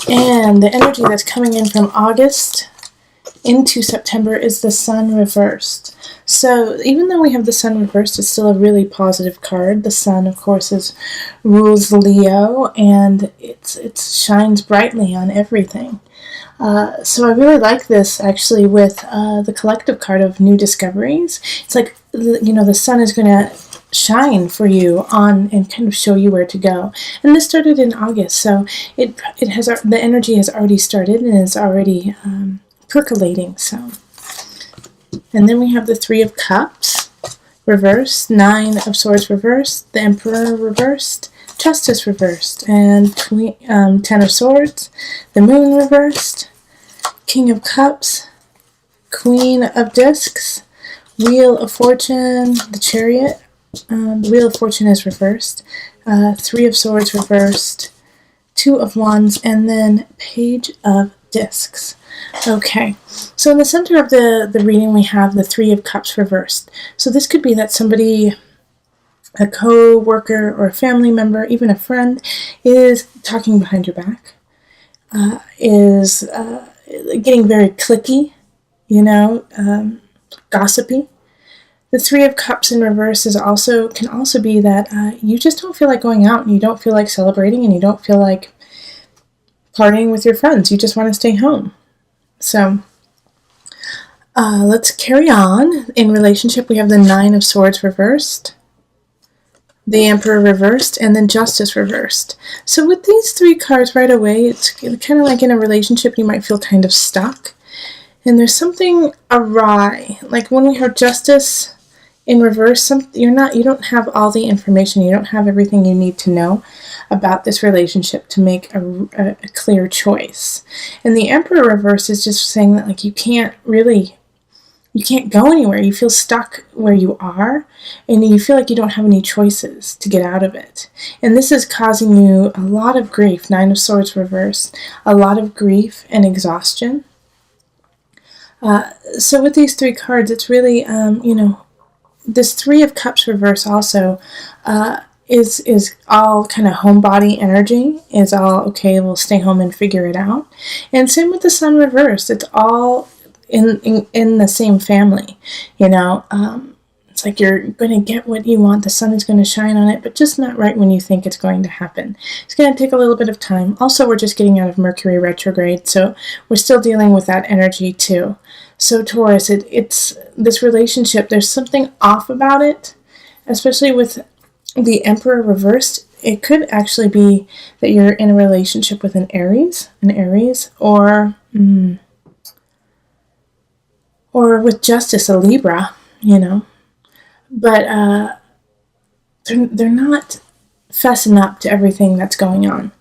And the energy that's coming in from August into September is the Sun reversed. So even though we have the Sun reversed, it's still a really positive card. The Sun, of course, rules Leo, and it shines brightly on everything. So I really like this, actually, with the collective card of new discoveries. It's like, the Sun is going to shine for you on and kind of show you where to go. And this started in August, so it has, the energy has already started and is already percolating. So, and then we have the Three of Cups reversed, Nine of Swords reversed, the Emperor reversed, Justice reversed, and Ten of Swords, the Moon reversed, King of Cups, Queen of Discs, Wheel of Fortune, the Chariot. The Wheel of Fortune is reversed, Three of Swords reversed, Two of Wands, and then Page of Discs. Okay, so in the center of the reading we have the Three of Cups reversed. So this could be that somebody, a co-worker or a family member, even a friend, is talking behind your back, is getting very cliquey, gossipy. The Three of Cups in reverse can also be that you just don't feel like going out, and you don't feel like celebrating, and you don't feel like partying with your friends. You just want to stay home. So let's carry on. In relationship, we have the Nine of Swords reversed, the Emperor reversed, and then Justice reversed. So with these three cards right away, it's kind of like in a relationship, you might feel kind of stuck, and there's something awry. Like when we have Justice in reverse, you don't have all the information. You don't have everything you need to know about this relationship to make a clear choice. And the Emperor reverse is just saying that, like, you can't go anywhere. You feel stuck where you are, and you feel like you don't have any choices to get out of it. And this is causing you a lot of grief. Nine of Swords reversed, a lot of grief and exhaustion. So with these three cards, it's really, this Three of Cups reverse also is all kind of homebody energy. Is all, okay, we'll stay home and figure it out. And same with the Sun reversed. It's all in the same family. It's like you're going to get what you want. The sun is going to shine on it, but just not right when you think it's going to happen. It's going to take a little bit of time. Also, we're just getting out of Mercury retrograde, so we're still dealing with that energy too. So Taurus, it's this relationship, there's something off about it, especially with the Emperor reversed. It could actually be that you're in a relationship with an Aries, or with Justice, a Libra, but they're not fessing up to everything that's going on.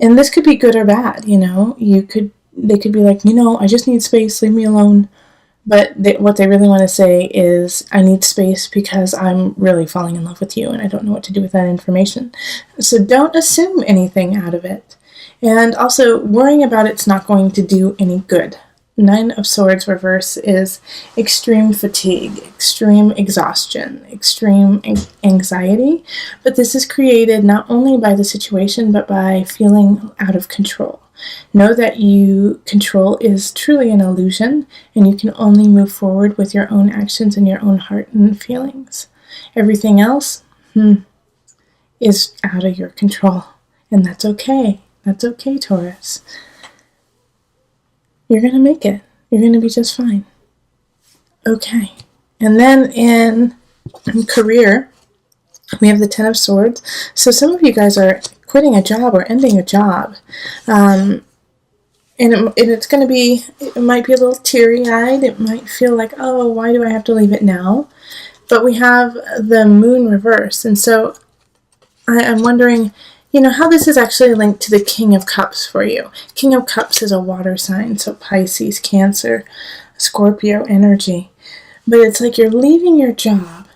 And this could be good or bad, they could be like, I just need space, leave me alone. But what they really want to say is, I need space because I'm really falling in love with you and I don't know what to do with that information. So don't assume anything out of it. And also, worrying about it's not going to do any good. Nine of Swords reverse is extreme fatigue, extreme exhaustion, extreme anxiety. But this is created not only by the situation, but by feeling out of control. Know that control is truly an illusion, and you can only move forward with your own actions and your own heart and feelings. Everything else is out of your control, and that's okay. That's okay, Taurus. You're going to make it. You're going to be just fine. Okay. And then in career, we have the Ten of Swords. So some of you guys are quitting a job or ending a job. And it's going to be, it might be a little teary-eyed. It might feel like, oh, why do I have to leave it now? But we have the Moon reverse. And so I'm wondering, how this is actually linked to the King of Cups for you. King of Cups is a water sign, so Pisces, Cancer, Scorpio energy. But it's like you're leaving your job,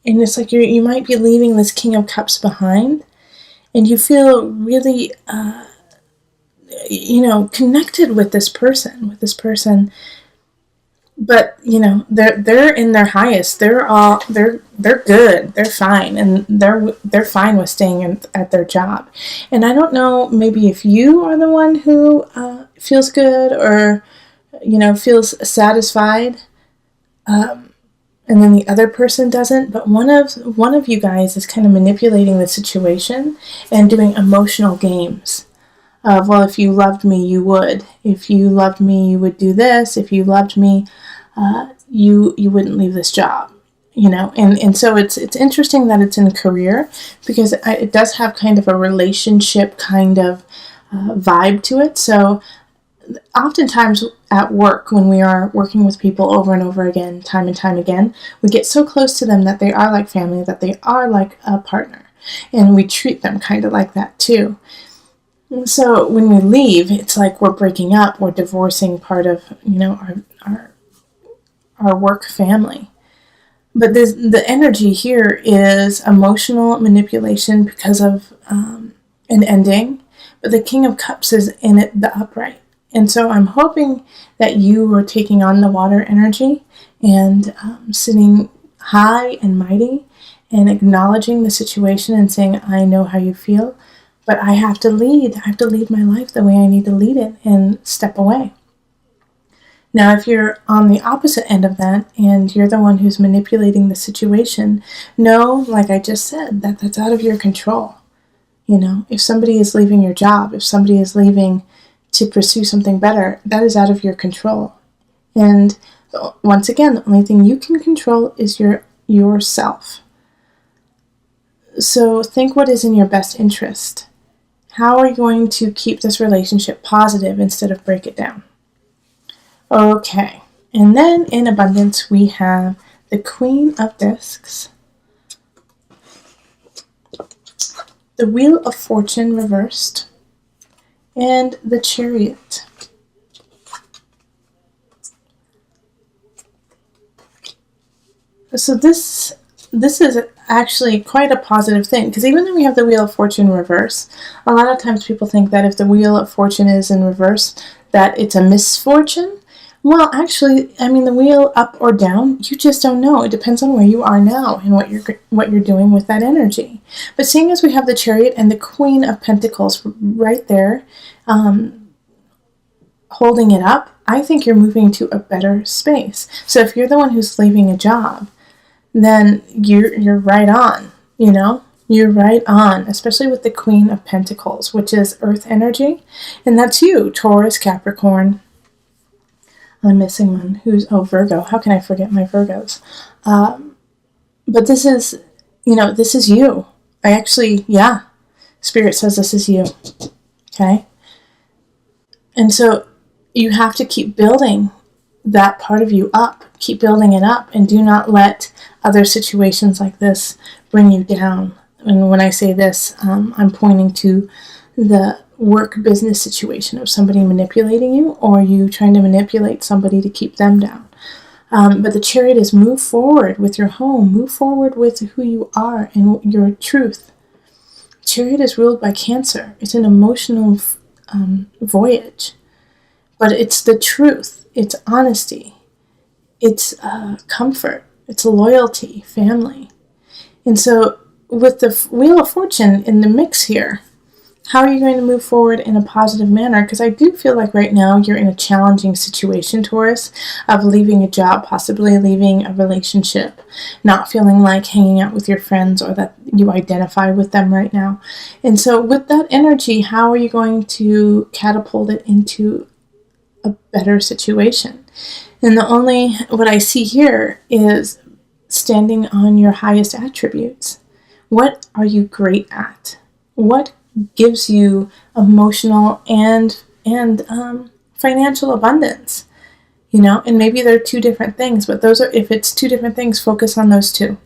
and it's like you might be leaving this King of Cups behind, and you feel really, connected with this person, but you know, they're in their highest. They're good. They're fine, and they're fine with staying at their job. And I don't know, maybe if you are the one who feels good, or you know, feels satisfied, and then the other person doesn't. But one of you guys is kind of manipulating the situation and doing emotional games of, well, if you loved me, you would. If you loved me, you would do this. If you loved me, you wouldn't leave this job. You know, and so it's interesting that it's in career, because it does have kind of a relationship kind of vibe to it. So oftentimes at work, when we are working with people over and over again, time and time again, we get so close to them that they are like family, that they are like a partner, and we treat them kind of like that too. So when we leave, it's like we're breaking up, we're divorcing part of, you know, our work family. But the energy here is emotional manipulation because of an ending. But the King of Cups is in it, the upright. And so I'm hoping that you are taking on the water energy and sitting high and mighty and acknowledging the situation and saying, I know how you feel, but I have to lead. I have to lead my life the way I need to lead it and step away. Now, if you're on the opposite end of that and you're the one who's manipulating the situation, know, like I just said, that that's out of your control. You know, if somebody is leaving your job, if somebody is leaving to pursue something better, that is out of your control. And once again, the only thing you can control is yourself. So think what is in your best interest. How are you going to keep this relationship positive instead of break it down? Okay, and then in abundance we have the Queen of Discs, the Wheel of Fortune reversed, and the Chariot. So this is actually quite a positive thing, because even though we have the Wheel of Fortune reverse, a lot of times people think that if the Wheel of Fortune is in reverse, that it's a misfortune. Well, actually, I mean, the wheel up or down, you just don't know. It depends on where you are now and what you're doing with that energy. But seeing as we have the Chariot and the Queen of Pentacles right there, holding it up, I think you're moving to a better space. So if you're the one who's leaving a job, then you're right on, you know? You're right on, especially with the Queen of Pentacles, which is earth energy. And that's you, Taurus, Capricorn. I'm missing one. Virgo. How can I forget my Virgos? But this is, this is you. Spirit says this is you. Okay? And so you have to keep building that part of you up. Keep building it up, and do not let other situations like this bring you down. And when I say this, I'm pointing to the work business situation of somebody manipulating you, or you trying to manipulate somebody to keep them down. But the Chariot is move forward with your home, move forward with who you are and your truth. Chariot is ruled by Cancer. It's an emotional voyage, but it's the truth, it's honesty, it's comfort, it's loyalty, family. And so with the Wheel of Fortune in the mix here, how are you going to move forward in a positive manner? Because I do feel like right now you're in a challenging situation, Taurus, of leaving a job, possibly leaving a relationship, not feeling like hanging out with your friends or that you identify with them right now. And so with that energy, how are you going to catapult it into a better situation? And what I see here is standing on your highest attributes. What are you great at? What gives you emotional and financial abundance? And maybe they're two different things, but if it's two different things, focus on those two.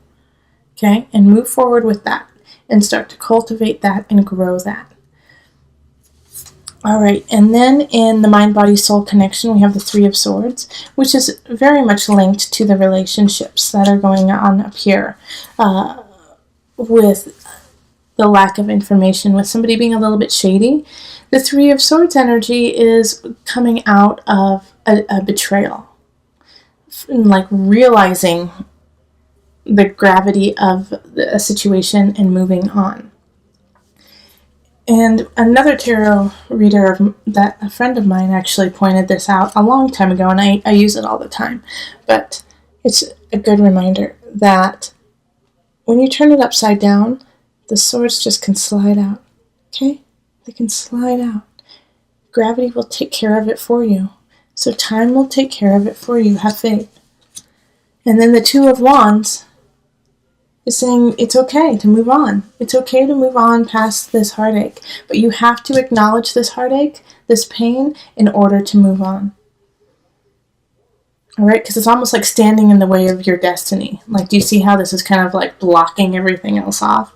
Okay? And move forward with that and start to cultivate that and grow that. All right, and then in the mind-body-soul connection, we have the Three of Swords, which is very much linked to the relationships that are going on up here with the lack of information, with somebody being a little bit shady. The Three of Swords energy is coming out of a betrayal. like realizing the gravity of a situation and moving on. And another tarot reader that a friend of mine actually pointed this out a long time ago, and I use it all the time, but it's a good reminder that when you turn it upside down, the swords just can slide out, okay? They can slide out. Gravity will take care of it for you. So time will take care of it for you. Have faith. And then the Two of Wands is saying it's okay to move on. It's okay to move on past this heartache. But you have to acknowledge this heartache, this pain, in order to move on. All right? Because it's almost like standing in the way of your destiny. Like, do you see how this is kind of like blocking everything else off?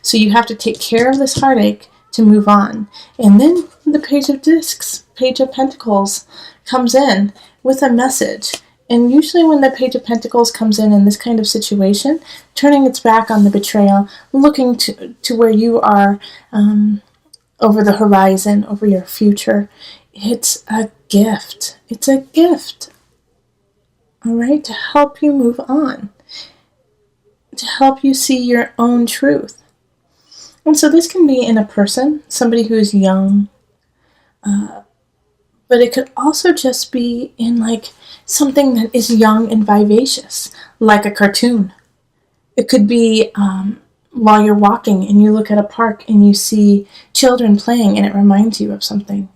So you have to take care of this heartache to move on. And then the Page of Discs, Page of Pentacles, comes in with a message. And usually when the Page of Pentacles comes in this kind of situation, turning its back on the betrayal, looking to where you are over the horizon, over your future, it's a gift. It's a gift. All right? To help you move on. To help you see your own truth. And so this can be in a person, somebody who is young, but it could also just be in like something that is young and vivacious, like a cartoon. It could be while you're walking and you look at a park and you see children playing and it reminds you of something.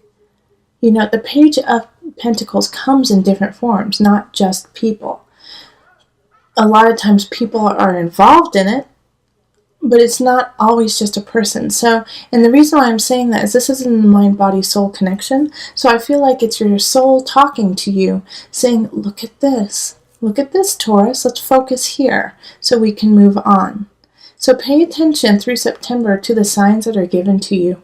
You know, the Page of Pentacles comes in different forms, not just people. A lot of times people are involved in it, but it's not always just a person. So, and the reason why I'm saying that is this is in the mind-body-soul connection. So I feel like it's your soul talking to you, saying, look at this. Look at this, Taurus. Let's focus here so we can move on. So pay attention through September to the signs that are given to you.